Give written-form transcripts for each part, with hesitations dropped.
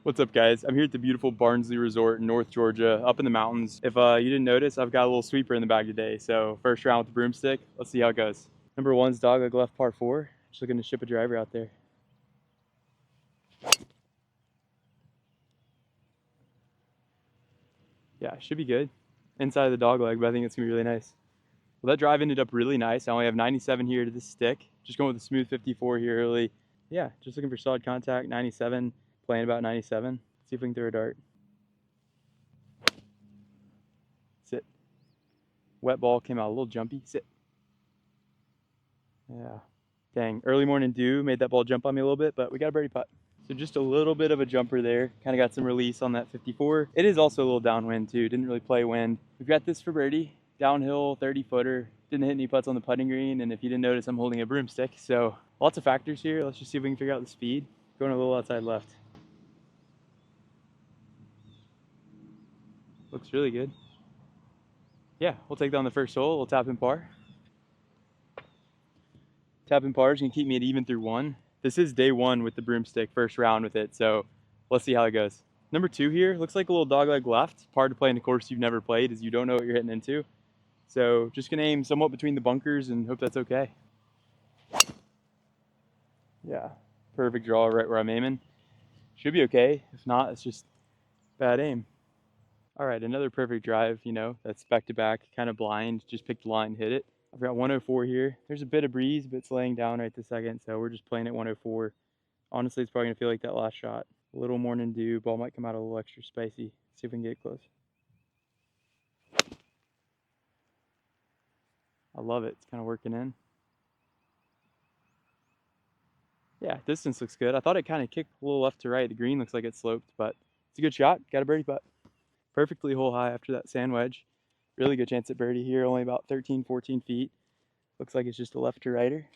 What's up, guys? I'm here at the beautiful Barnsley Resort in North Georgia, up in the mountains. If you didn't notice, I've got a little sweeper in the bag today. So first round with the broomstick. Let's see how it goes. Number one's dogleg left par 4. Just looking to ship a driver out there. Yeah, should be good. Inside of the dogleg, but I think it's gonna be really nice. Well, that drive ended up really nice. I only have 97 here to the stick. Just going with a smooth 54 here early. Yeah, just looking for solid contact. 97, playing about 97. See if we can throw a dart. Sit. Wet ball came out a little jumpy. Sit. Yeah. Dang, early morning dew made that ball jump on me a little bit, but we got a birdie putt. So just a little bit of a jumper there. Kind of got some release on that 54. It is also a little downwind too. Didn't really play wind. We've got this for birdie. Downhill, 30 footer. Didn't hit any putts on the putting green. And if you didn't notice, I'm holding a broomstick. So lots of factors here. Let's just see if we can figure out the speed. Going a little outside left. Looks really good. Yeah, we'll take that on the first hole. We'll tap in par. Tapping par is gonna keep me at even through 1. This is day 1 with the broomstick, first round with it, so let's see how it goes. Number 2 here, looks like a little dogleg left. Hard to play in a course you've never played as you don't know what you're hitting into. So just gonna aim somewhat between the bunkers and hope that's okay. Yeah, perfect draw right where I'm aiming. Should be okay. If not, it's just bad aim. All right, another perfect drive, that's back to back, kind of blind, just picked the line, hit it. I've got 104 here. There's a bit of breeze, but it's laying down right this second, so we're just playing at 104. Honestly, it's probably gonna feel like that last shot. A little morning dew, ball might come out a little extra spicy. See if we can get it close. I love it, it's kind of working in. Yeah, distance looks good. I thought it kind of kicked a little left to right. The green looks like it sloped, but it's a good shot. Got a birdie putt. Perfectly hole high after that sand wedge. Really good chance at birdie here, only about 13, 14 feet. Looks like it's just a left to righter.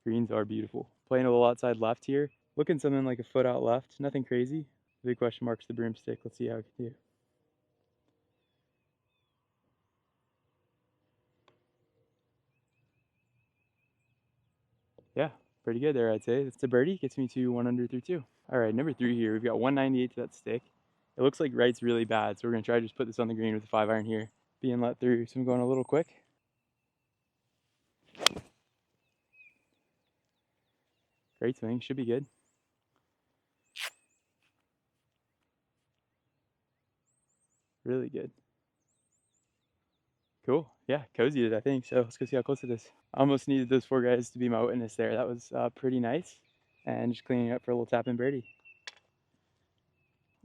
Greens are beautiful. Playing a little outside left here. Looking something like a foot out left. Nothing crazy. Big question mark's the broomstick. Let's see how it can do. Yeah, pretty good there, I'd say. It's a birdie. Gets me to 1 under through 2. All right, number 3 here. We've got 198 to that stick. It looks like right's really bad, so we're going to try to just put this on the green with a 5-iron here. Being let through, so I'm going a little quick. Great swing. Should be good. Really good. Cool. Yeah, cozy it, I think. So let's go see how close it is. I almost needed those 4 guys to be my witness there. That was pretty nice. And just cleaning up for a little tap in birdie.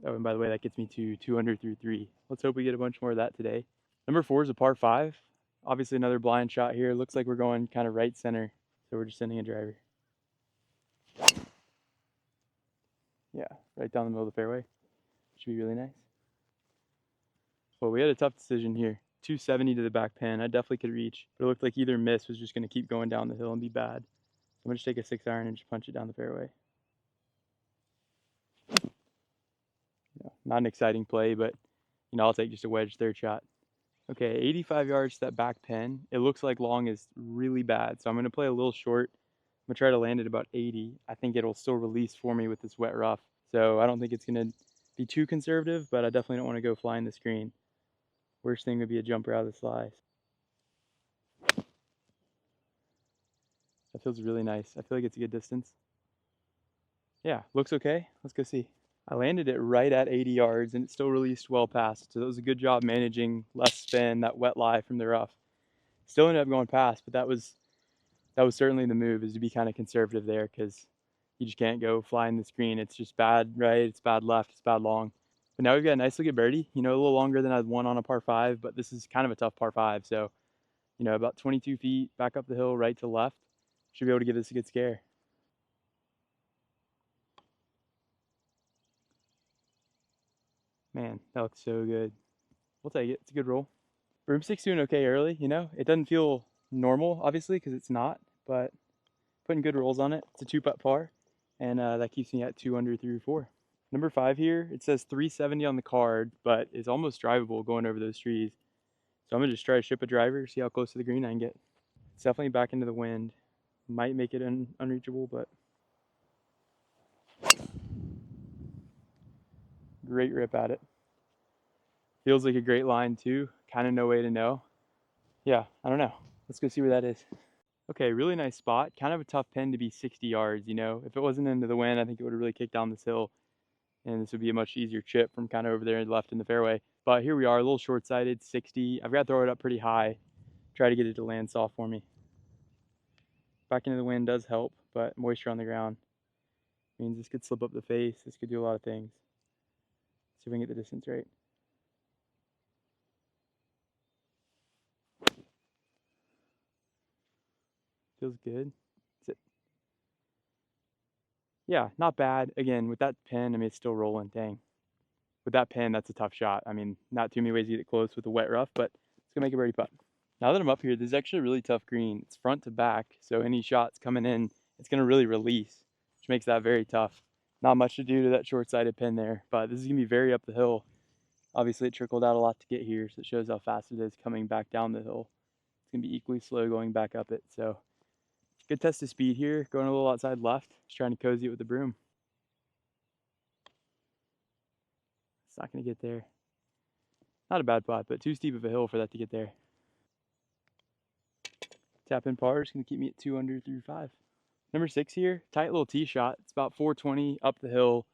Oh, and by the way, that gets me to 2 under through 3. Let's hope we get a bunch more of that today. Number 4 is a par 5. Obviously another blind shot here. Looks like we're going kind of right center. So we're just sending a driver. Yeah, right down the middle of the fairway. Should be really nice. Well, we had a tough decision here. 270 to the back pin. I definitely could reach, but it looked like either miss was just going to keep going down the hill and be bad. So I'm going to take a 6-iron and just punch it down the fairway. Not an exciting play, but I'll take just a wedge third shot. Okay, 85 yards to that back pin. It looks like long is really bad, so I'm going to play a little short. I'm going to try to land at about 80. I think it'll still release for me with this wet rough, so I don't think it's going to be too conservative, but I definitely don't want to go flying the screen. Worst thing would be a jumper out of the slice. That feels really nice. I feel like it's a good distance. Yeah, looks okay. Let's go see. I landed it right at 80 yards and it still released well past. So it was a good job managing less spin, that wet lie from the rough. Still ended up going past, but that was certainly the move, is to be kind of conservative there, because you just can't go flying the screen. It's just bad right, it's bad left, it's bad long. But now we've got a nice looking birdie, a little longer than I'd want on a par 5, but this is kind of a tough par 5. So, about 22 feet back up the hill, right to left. Should be able to give this a good scare. Man, that looks so good. We'll take it. It's a good roll. Broomstick's doing okay early, It doesn't feel normal, obviously, because it's not, but putting good rolls on it. It's a 2-putt par, and that keeps me at 2 under through 4. Number 5 here, it says 370 on the card, but it's almost drivable going over those trees. So I'm going to just try to ship a driver, see how close to the green I can get. It's definitely back into the wind. Might make it unreachable, but Great rip at it. Feels like a great line too. Kind of no way to know. Yeah, I don't know. Let's go see where that is. Okay, really nice spot. Kind of a tough pin to be 60 yards, you know. If it wasn't into the wind, I think it would have really kicked down this hill, and this would be a much easier chip from kind of over there left in the fairway. But here we are, a little short-sighted, 60. I've got to throw it up pretty high. Try to get it to land soft for me. Back into the wind does help, but moisture on the ground means this could slip up the face. This could do a lot of things. See if we can get the distance right. Feels good. Sit. Yeah, not bad. Again, with that pin, I mean, it's still rolling. Dang. With that pin, that's a tough shot. I mean, not too many ways to get it close with a wet rough, but it's going to make a birdie putt. Now that I'm up here, this is actually a really tough green. It's front to back, so any shots coming in, it's going to really release, which makes that very tough. Not much to do to that short-sided pin there, but this is going to be very up the hill. Obviously, it trickled out a lot to get here, so it shows how fast it is coming back down the hill. It's going to be equally slow going back up it, so good test of speed here, going a little outside left, just trying to cozy it with the broom. It's not going to get there. Not a bad putt, but too steep of a hill for that to get there. Tap in par is going to keep me at 2 under through 5. Number 6 here, tight little tee shot. It's about 420 up the hill.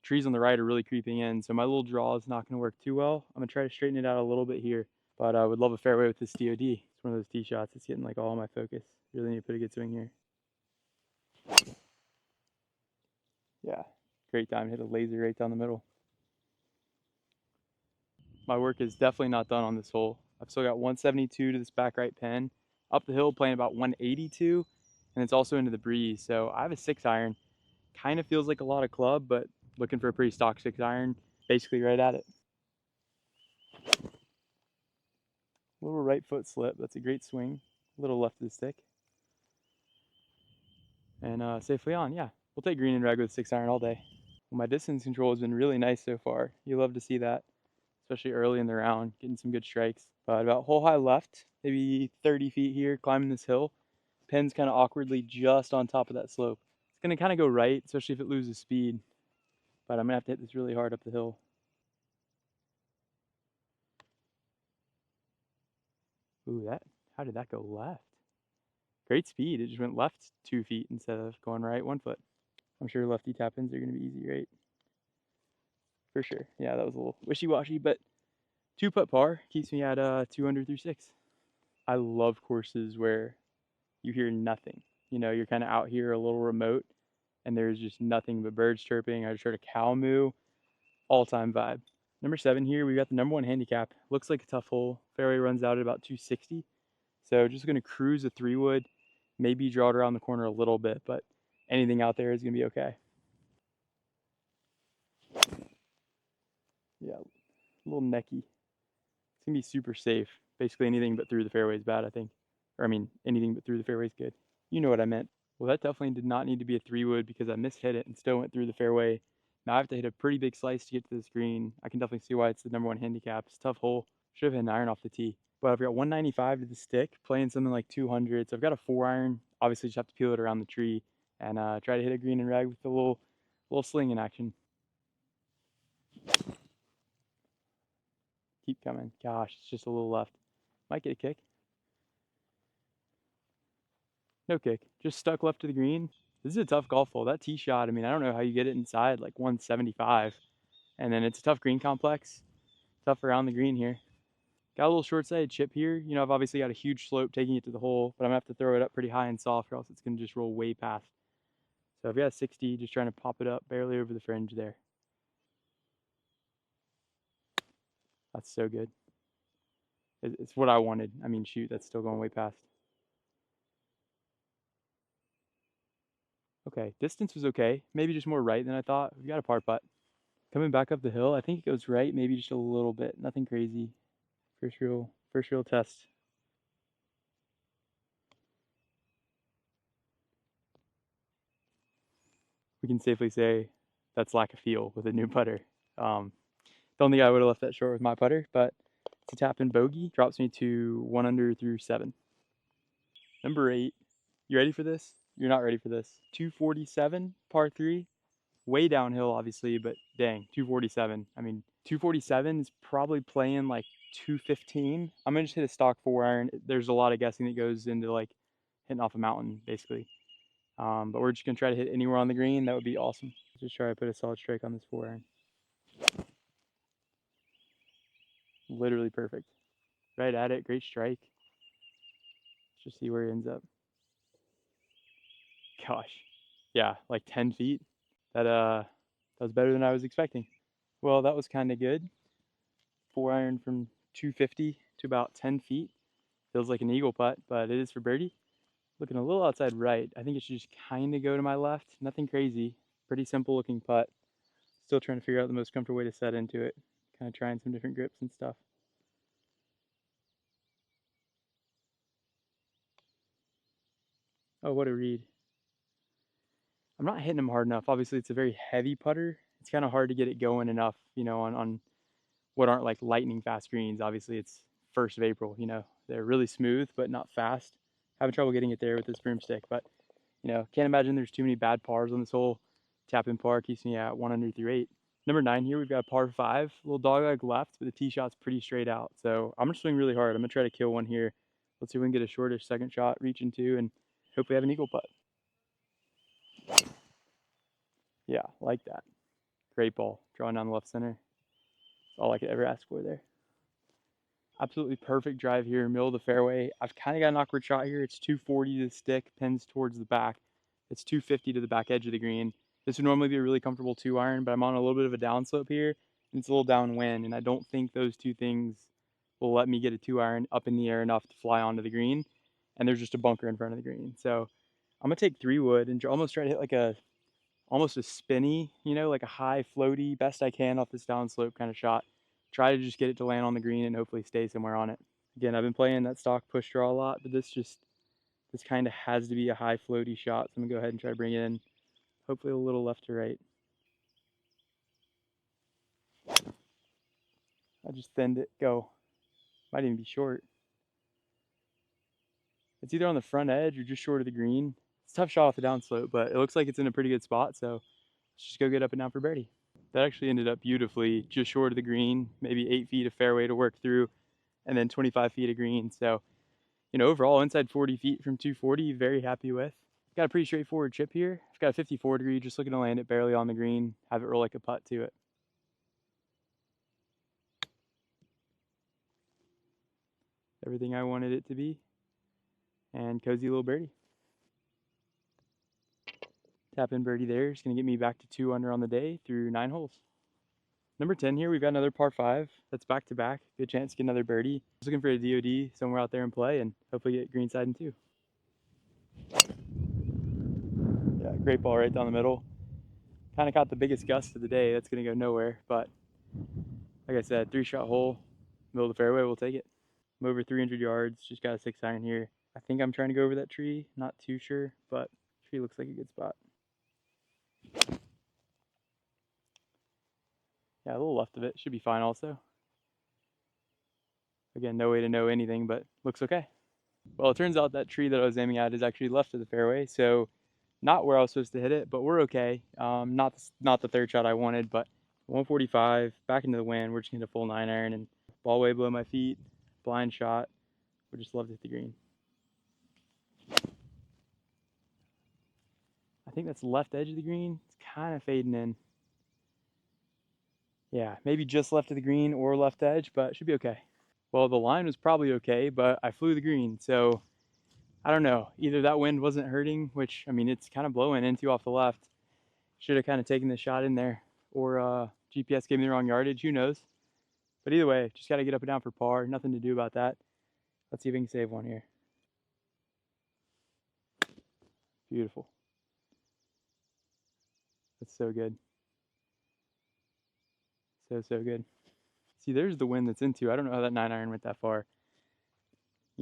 Trees on the right are really creeping in, so my little draw is not going to work too well. I'm going to try to straighten it out a little bit here, but I would love a fairway with this DOD. It's one of those tee shots. It's getting like all my focus. Really need to put a good swing here. Yeah, great time to hit a laser right down the middle. My work is definitely not done on this hole. I've still got 172 to this back right pin. Up the hill playing about 182, and it's also into the breeze. So I have a 6-iron. Kind of feels like a lot of club, but looking for a pretty stock 6-iron, basically right at it. Little right foot slip. That's a great swing. A little left of the stick. And safely on, yeah. We'll take green and red with 6-iron all day. Well, my distance control has been really nice so far. You love to see that, especially early in the round, getting some good strikes. But about hole high left, maybe 30 feet here, climbing this hill. Pin's kind of awkwardly just on top of that slope. It's going to kind of go right, especially if it loses speed. But I'm going to have to hit this really hard up the hill. Ooh, how did that go left? Great speed. It just went left 2 feet instead of going right 1 foot. I'm sure lefty tap-ins are going to be easy, right? For sure. Yeah, that was a little wishy-washy, but 2-putt par keeps me at 2 under through 6. I love courses where you hear nothing. You know, you're kind of out here a little remote, and there's just nothing but birds chirping. I just heard a cow moo. All-time vibe. Number 7 here, we got the number 1 handicap. Looks like a tough hole. Fairway runs out at about 260. So just going to cruise a 3-wood, maybe draw it around the corner a little bit, but anything out there is going to be okay. Yeah, a little necky. It's going to be super safe. Basically anything but through the fairway is bad, I think. Or I mean, anything but through the fairway is good. You know what I meant. Well, that definitely did not need to be a 3-wood because I mishit it and still went through the fairway. Now I have to hit a pretty big slice to get to this green. I can definitely see why it's the number 1 handicap. It's a tough hole. Should have hit an iron off the tee. But I've got 195 to the stick, playing something like 200. So I've got a 4-iron. Obviously, just have to peel it around the tree and try to hit a green and rag with a little sling in action. Keep coming. Gosh, it's just a little left. Might get a kick. No kick. Just stuck left to the green. This is a tough golf hole. That tee shot, I mean, I don't know how you get it inside like 175. And then it's a tough green complex. Tough around the green here. Got a little short-sided chip here. You know, I've obviously got a huge slope taking it to the hole, but I'm going to have to throw it up pretty high and soft or else it's going to just roll way past. So I've got a 60, just trying to pop it up barely over the fringe there. That's so good. It's what I wanted. I mean, shoot, that's still going way past. Okay, distance was okay. Maybe just more right than I thought. We've got a par putt. Coming back up the hill, I think it goes right, maybe just a little bit. Nothing crazy. First real test. We can safely say that's lack of feel with a new putter. Don't think I would have left that short with my putter, but it's a tap in bogey. Drops me to 1 under through 7. Number 8. You ready for this? You're not ready for this. 247, par 3, way downhill, obviously, but dang, 247. I mean, 247 is probably playing like 215. I'm gonna just hit a stock 4-iron. There's a lot of guessing that goes into like hitting off a mountain, basically. But we're just gonna try to hit anywhere on the green. That would be awesome. Just try to put a solid strike on this 4-iron. Literally perfect. Right at it, great strike. Let's just see where he ends up. Gosh, yeah, like 10 feet. That was better than I was expecting. Well, that was kind of good. 4-iron from 250 to about 10 feet. Feels like an eagle putt, but it is for birdie. Looking a little outside right. I think it should just kind of go to my left. Nothing crazy. Pretty simple looking putt. Still trying to figure out the most comfortable way to set into it. Kind of trying some different grips and stuff. Oh, what a read. I'm not hitting him hard enough. Obviously, it's a very heavy putter. It's kind of hard to get it going enough, on what aren't like lightning fast greens. Obviously, it's 1st of April, They're really smooth, but not fast. Having trouble getting it there with this broomstick, but, can't imagine there's too many bad pars on this hole. Tap in par keeps me at 1 under through 8. Number 9 here, we've got a par 5. A little dog leg left, but the tee shot's pretty straight out. So I'm going to swing really hard. I'm going to try to kill one here. Let's see if we can get a shortish second shot, reach into, and hopefully have an eagle putt. Yeah, like that. Great ball. Drawing down the left center. That's all I could ever ask for there. Absolutely perfect drive here, middle of the fairway. I've kind of got an awkward shot here. It's 240 to the stick, pins towards the back. It's 250 to the back edge of the green. This would normally be a really comfortable 2-iron, but I'm on a little bit of a downslope here, and it's a little downwind, and I don't think those two things will let me get a 2-iron up in the air enough to fly onto the green, and there's just a bunker in front of the green. So I'm going to take 3-wood and almost try to hit like almost a spinny, like a high floaty, best I can off this downslope kind of shot. Try to just get it to land on the green and hopefully stay somewhere on it. Again, I've been playing that stock push draw a lot, but this kind of has to be a high floaty shot. So I'm gonna go ahead and try to bring it in, hopefully a little left to right. I just thinned it, go. Might even be short. It's either on the front edge or just short of the green. It's a tough shot off the downslope, but it looks like it's in a pretty good spot. So let's just go get up and down for birdie. That actually ended up beautifully, just short of the green, maybe 8 feet of fairway to work through, and then 25 feet of green. So, overall inside 40 feet from 240, very happy with. Got a pretty straightforward chip here. I've got a 54 degree, just looking to land it barely on the green, have it roll like a putt to it. Everything I wanted it to be. And cozy little birdie. Tap in birdie there. It's going to get me back to 2 under on the day through 9 holes. Number 10 here, we've got another par 5. That's back to back. Good chance to get another birdie. Just looking for a DOD somewhere out there in play and hopefully get greenside in 2. Yeah, great ball right down the middle. Kind of caught the biggest gust of the day. That's going to go nowhere. But like I said, 3-shot hole, middle of the fairway, we'll take it. I'm over 300 yards. Just got a 6-iron here. I think I'm trying to go over that tree. Not too sure, but tree looks like a good spot. Yeah, a little left of it. Should be fine also. Again, no way to know anything, but looks okay. Well, it turns out that tree that I was aiming at is actually left of the fairway, so not where I was supposed to hit it, but we're okay. Not the 3rd shot I wanted, but 145, back into the wind. We're just going to full 9-iron and ball way below my feet, blind shot. We just love to hit the green. I think that's left edge of the green. It's kind of fading in. Yeah, maybe just left of the green or left edge, but it should be okay. Well, the line was probably okay, but I flew the green, so I don't know. Either that wind wasn't hurting, which, I mean, it's kind of blowing into off the left. Should have kind of taken the shot in there, or GPS gave me the wrong yardage, who knows. But either way, just got to get up and down for par. Nothing to do about that. Let's see if we can save one here. Beautiful. That's so good. So good. See, there's the wind that's into. I don't know how that 9-iron went that far.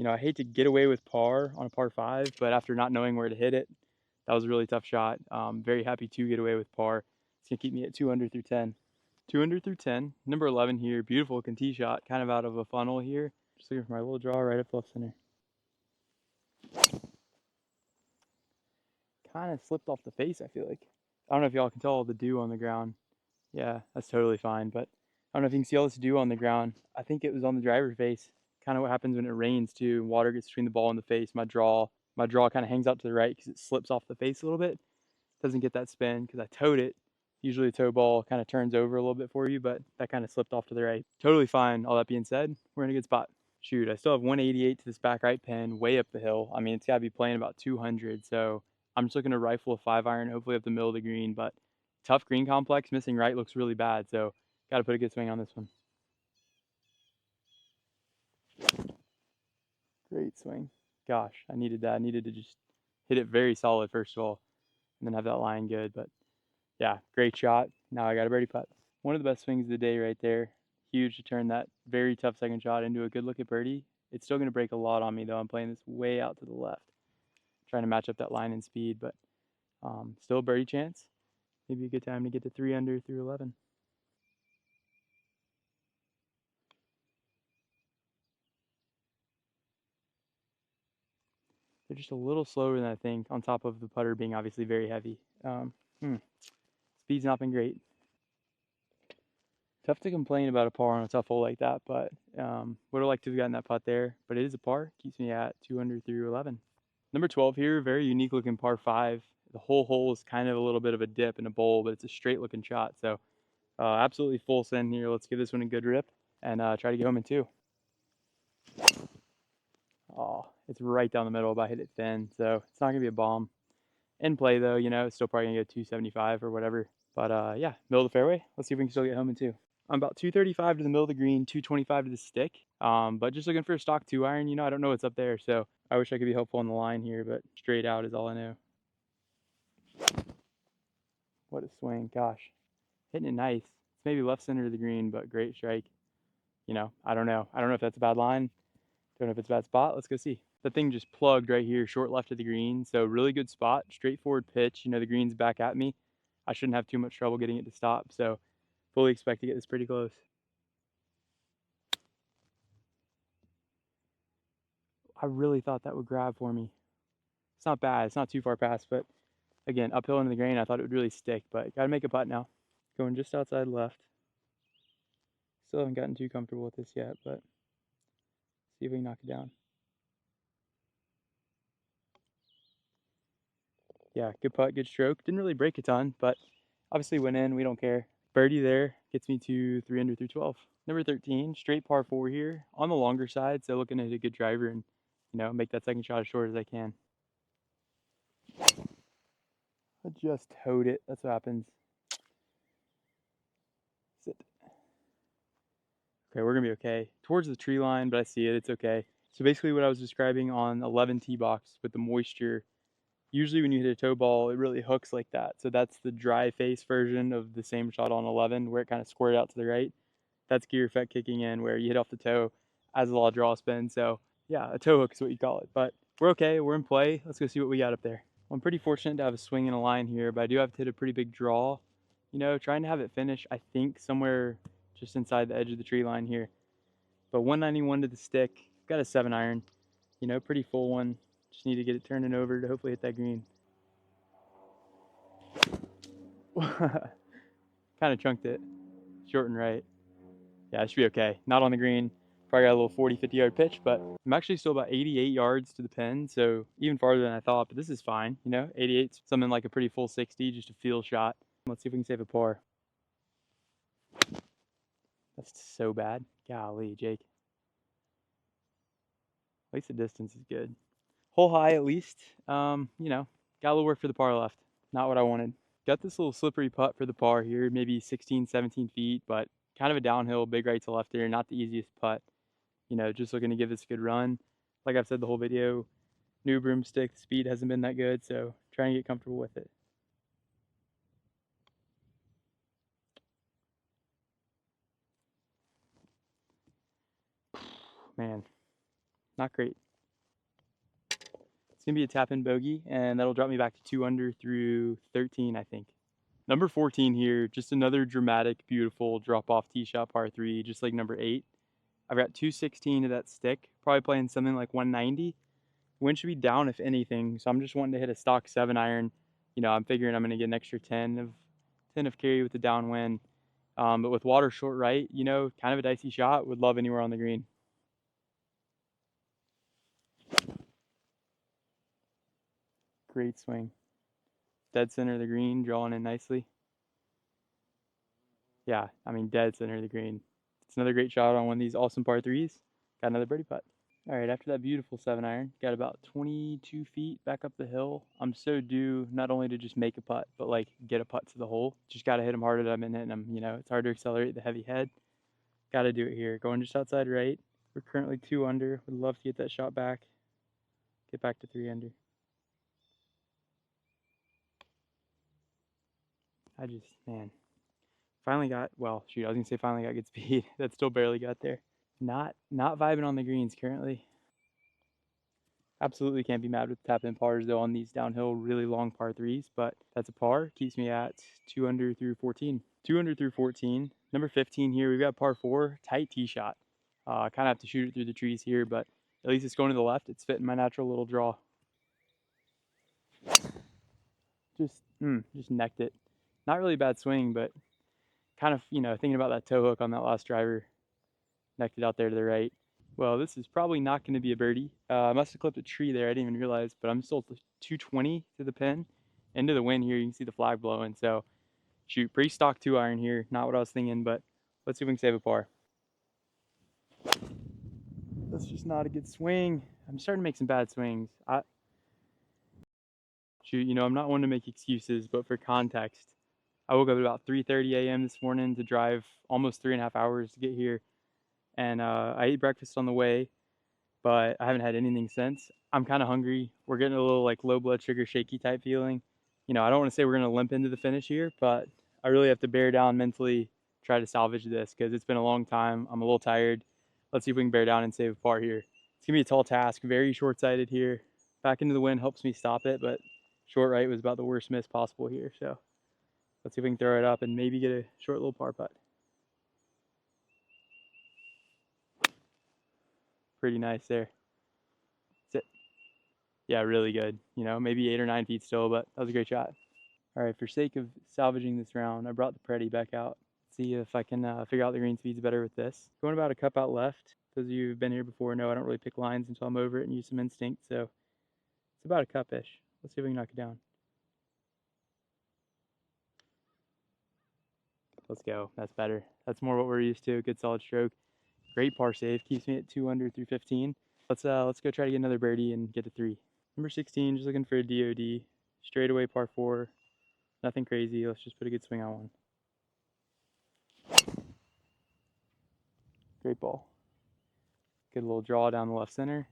I hate to get away with par on a par 5, but after not knowing where to hit it, that was a really tough shot. Very happy to get away with par. It's going to keep me at 2 under through 10. 2 under through 10. Number 11 here. Beautiful looking tee shot, kind of out of a funnel here. Just looking for my little draw right up left center. Kind of slipped off the face, I feel like. I don't know if y'all can tell all the dew on the ground. Yeah, that's totally fine. But I don't know if you can see all this dew on the ground. I think it was on the driver's face. Kind of what happens when it rains too. Water gets between the ball and the face. My draw kind of hangs out to the right because it slips off the face a little bit. Doesn't get that spin because I towed it. Usually a tow ball kind of turns over a little bit for you, but that kind of slipped off to the right. Totally fine. All that being said, we're in a good spot. Shoot, I still have 188 to this back right pin, way up the hill. I mean, it's got to be playing about 200, so I'm just looking to rifle a 5-iron, hopefully up the middle of the green, but tough green complex, missing right looks really bad, so got to put a good swing on this one. Great swing. Gosh, I needed that. I needed to just hit it very solid, first of all, and then have that line good, but yeah, great shot. Now I got a birdie putt. One of the best swings of the day right there. Huge to turn that very tough second shot into a good look at birdie. It's still going to break a lot on me though. I'm playing this way out to the left, trying to match up that line and speed, but still a birdie chance. Maybe a good time to get to 3 under through 11. They're just a little slower than I think, on top of the putter being obviously very heavy. Speed's not been great. Tough to complain about a par on a tough hole like that, but would have liked to have gotten that putt there. But it is a par. Keeps me at 2 under through 11. Number 12 here, very unique looking par 5. The whole hole is kind of a little bit of a dip in a bowl, but it's a straight looking shot. So absolutely full send here. Let's give this one a good rip and try to get home in 2. Oh, it's right down the middle, but I hit it thin, so it's not going to be a bomb. In play though, it's still probably going to go 275 or whatever. But yeah, middle of the fairway. Let's see if we can still get home in 2. I'm about 235 to the middle of the green, 225 to the stick. But just looking for a stock 2-iron. I don't know what's up there, so I wish I could be helpful on the line here, but straight out is all I know. What a swing, gosh. Hitting it nice. It's maybe left center of the green, but great strike. I don't know. I don't know if that's a bad line. Don't know if it's a bad spot. Let's go see. The thing just plugged right here, short left of the green. So really good spot, straightforward pitch. The green's back at me. I shouldn't have too much trouble getting it to stop. So fully expect to get this pretty close. I really thought that would grab for me. It's not bad. It's not too far past, but again, uphill into the grain, I thought it would really stick, but got to make a putt now. Going just outside left. Still haven't gotten too comfortable with this yet, but see if we can knock it down. Yeah, good putt, good stroke. Didn't really break a ton, but obviously went in. We don't care. Birdie there gets me to 3 under through 12. Number 13, straight par 4 here on the longer side, so looking to hit a good driver and make that second shot as short as I can. I just towed it. That's what happens. Sit. Okay, we're gonna be okay. Towards the tree line, but I see it. It's okay. So basically, what I was describing on 11 tee box with the moisture. Usually, when you hit a toe ball, it really hooks like that. So that's the dry face version of the same shot on 11, where it kind of squared out to the right. That's gear effect kicking in, where you hit off the toe as a lot of draw spin. So yeah, a toe hook is what you call it. But we're okay. We're in play. Let's go see what we got up there. I'm pretty fortunate to have a swing and a line here, but I do have to hit a pretty big draw. Trying to have it finish, I think, somewhere just inside the edge of the tree line here. But 191 to the stick. Got a 7-iron. Pretty full one. Just need to get it turning over to hopefully hit that green. Kind of chunked it. Short and right. Yeah, it should be okay. Not on the green. Probably got a little 40, 50 yard pitch, but I'm actually still about 88 yards to the pin, so even farther than I thought, but this is fine. 88's something like a pretty full 60, just a feel shot. Let's see if we can save a par. That's so bad. Golly, Jake. At least the distance is good. Hole high at least. Got a little work for the par left. Not what I wanted. Got this little slippery putt for the par here, maybe 16, 17 feet, but kind of a downhill, big right to left there, not the easiest putt. Just looking to give this a good run. Like I've said the whole video, new broomstick, the speed hasn't been that good, so trying to get comfortable with it. Man, not great. It's going to be a tap-in bogey, and that'll drop me back to 2 under through 13, I think. Number 14 here, just another dramatic, beautiful drop-off tee shot par 3, just like number 8. I've got 216 to that stick, probably playing something like 190. Wind should be down if anything, so I'm just wanting to hit a stock 7-iron, you know, I'm figuring I'm going to get an extra 10 of carry with the downwind. But with water short right, you know, kind of a dicey shot. Would love anywhere on the green. Great swing. Dead center of the green, drawing in nicely. Yeah, I mean, dead center of the green. It's another great shot on one of these awesome par threes. Got another birdie putt. All right, after that beautiful 7-iron, got about 22 feet back up the hill. I'm so due not only to just make a putt, but like get a putt to the hole. Just got to hit them harder than I've been hitting them. You know, it's hard to accelerate the heavy head. Got to do it here. Going just outside right. We're currently 2 under. Would love to get that shot back. Get back to 3 under. Man, finally got, well, shoot, I was going to say finally got good speed. That still barely got there. Not vibing on the greens currently. Absolutely can't be mad with tap in pars though on these downhill really long par threes, but that's a par. Keeps me at 2 under through 14. 2 under through 14. Number 15 here, we've got par 4, tight tee shot. I kind of have to shoot it through the trees here, but at least it's going to the left. It's fitting my natural little draw. Just necked it. Not really a bad swing, but kind of, you know, thinking about that toe hook on that last driver. Necked it out there to the right. Well, this is probably not going to be a birdie. I must have clipped a tree there. I didn't even realize, but I'm still 220 to the pin. Into the wind here, you can see the flag blowing. So, shoot, pretty stock 2-iron here. Not what I was thinking, but let's see if we can save a par. That's just not a good swing. I'm starting to make some bad swings. Shoot, you know, I'm not one to make excuses, but for context, I woke up at about 3:30 a.m. this morning to drive almost 3.5 hours to get here. And I ate breakfast on the way, but I haven't had anything since. I'm kind of hungry. We're getting a little like low blood sugar shaky type feeling. You know, I don't want to say we're going to limp into the finish here, but I really have to bear down mentally, try to salvage this because it's been a long time. I'm a little tired. Let's see if we can bear down and save a par here. It's going to be a tall task, very short-sighted here. Back into the wind helps me stop it, but short right was about the worst miss possible here. So let's see if we can throw it up and maybe get a short little par putt. Pretty nice there. Sit. Yeah, really good. You know, maybe 8 or 9 feet still, but that was a great shot. All right, for sake of salvaging this round, I brought the Preddy back out. See if I can figure out the green speeds better with this. Going about a cup out left. Those of you who've been here before know I don't really pick lines until I'm over it and use some instinct, so it's about a cup-ish. Let's see if we can knock it down. Let's go. That's better. That's more what we're used to. Good solid stroke. Great par save. Keeps me at 2 under through 15. Let's go try to get another birdie and get a 3. Number 16, just looking for a DOD. Straightaway par 4. Nothing crazy. Let's just put a good swing on one. Great ball. Good little draw down the left center.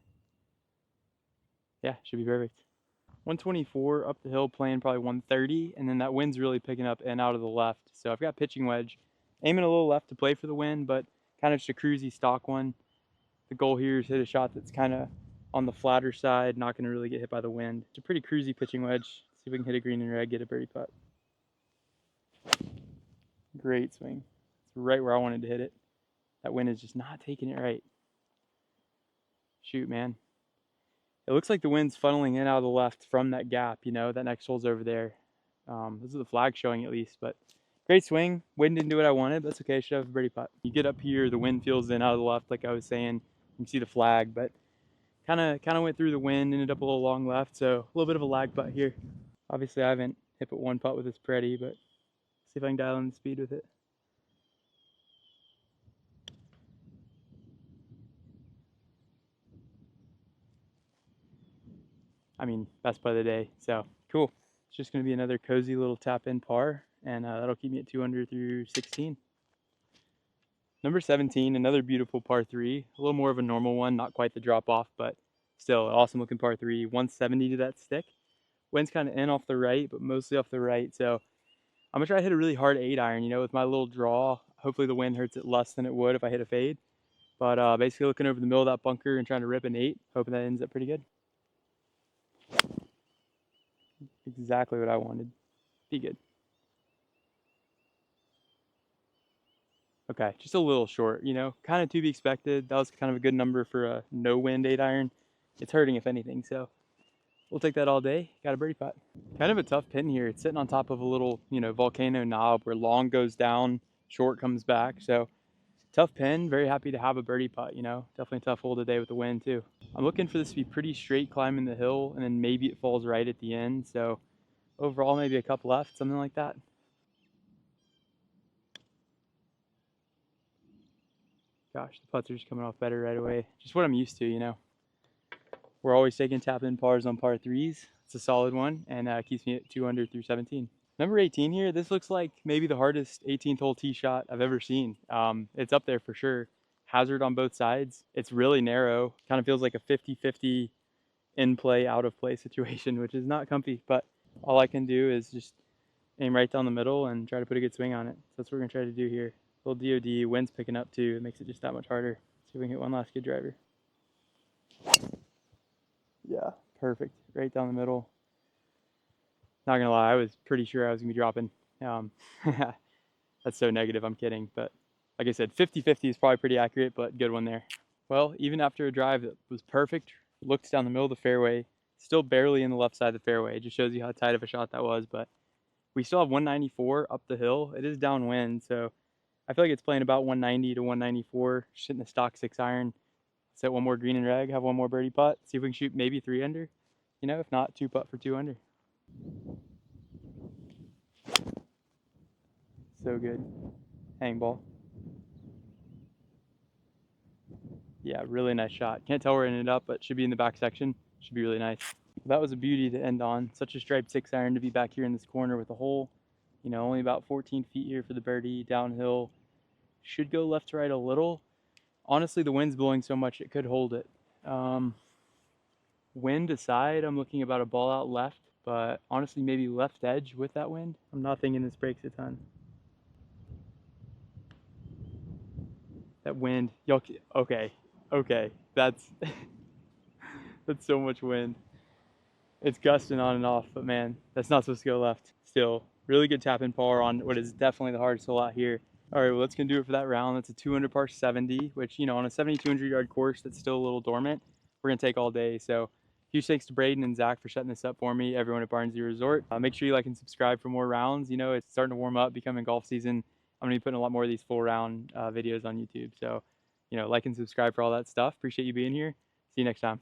Yeah, should be perfect. 124 up the hill, playing probably 130, and then that wind's really picking up and out of the left. So I've got pitching wedge, aiming a little left to play for the wind, but kind of just a cruisy stock one. The goal here is hit a shot that's kind of on the flatter side, not going to really get hit by the wind. It's a pretty cruisy pitching wedge. See if we can hit a green and red, get a birdie putt. Great swing. It's right where I wanted to hit it. That wind is just not taking it right. Shoot, man. It looks like the wind's funneling in out of the left from that gap, you know, that next hole's over there. This is the flag showing at least, but great swing. Wind didn't do what I wanted, but that's okay. I should have a birdie putt. You get up here, the wind feels in out of the left, like I was saying. You can see the flag, but kind of went through the wind, ended up a little long left, so a little bit of a lag putt here. Obviously, I haven't hit but one putt with this Preddy, but see if I can dial in the speed with it. I mean, best putt of the day, so cool. It's just going to be another cozy little tap-in par, and that'll keep me at 2 under through 16. Number 17, another beautiful par 3, a little more of a normal one, not quite the drop-off, but still an awesome-looking par 3, 170 to that stick. Wind's kind of in off the right, but mostly off the right, so I'm going to try to hit a really hard 8-iron, you know, with my little draw. Hopefully the wind hurts it less than it would if I hit a fade. But basically looking over the middle of that bunker and trying to rip an 8, hoping that ends up pretty good. Exactly what I wanted. Be good. Okay, just a little short, you know, kind of to be expected. That was kind of a good number for a no wind 8-iron. It's hurting if anything, so We'll take that all day. Got a birdie putt. Kind of a tough pin here. It's sitting on top of a little, volcano knob where long goes down, short comes back. So tough pin. Very happy to have a birdie putt, Definitely a tough hole today with the wind too. I'm looking for this to be pretty straight climbing the hill, and then maybe it falls right at the end. So overall, maybe a cup left, something like that. Gosh, the putts are just coming off better right away. Just what I'm used to. We're always taking tap-in pars on par threes. It's a solid one, and keeps me at 2 under through 17. Number 18 here, this looks like maybe the hardest 18th hole tee shot I've ever seen. It's up there for sure. Hazard on both sides. It's really narrow. Kind of feels like a 50-50 in play, out of play situation, which is not comfy, but all I can do is just aim right down the middle and try to put a good swing on it. So that's what we're gonna try to do here. Little DOD, wind's picking up too. It makes it just that much harder. See if we can get one last good driver. Yeah, perfect. Right down the middle. Not gonna lie, I was pretty sure I was gonna be dropping. That's so negative, I'm kidding. But like I said, 50-50 is probably pretty accurate, but good one there. Well, even after a drive that was perfect, looked down the middle of the fairway, still barely in the left side of the fairway. It just shows you how tight of a shot that was. But we still have 194 up the hill. It is downwind, so I feel like it's playing about 190 to 194. Just hitting the stock 6-iron. Set one more green and reg, have one more birdie putt. See if we can shoot maybe 3 under. If not, 2 putt for 2 under. So good. Hang ball. Yeah, really nice shot. Can't tell where it ended up, but should be in the back section. Should be really nice. That was a beauty to end on. Such a striped 6-iron to be back here in this corner with a hole. Only about 14 feet here for the birdie, downhill. Should go left to right a little. Honestly, the wind's blowing so much it could hold it. Wind aside, I'm looking about a ball out left, but honestly, maybe left edge with that wind. I'm not thinking this breaks a ton. That wind, okay, that's that's so much wind. It's gusting on and off, but man, that's not supposed to go left. Still, really good tap in par on what is definitely the hardest hole out here. All right, well, that's gonna do it for that round. That's a 200 par 70, which, on a 7,200 yard course that's still a little dormant, we're gonna take all day. So huge thanks to Braden and Zach for setting this up for me, everyone at Barnsley Resort. Make sure you like and subscribe for more rounds. It's starting to warm up, becoming golf season. I'm gonna be putting a lot more of these full round videos on YouTube. So, like and subscribe for all that stuff. Appreciate you being here. See you next time.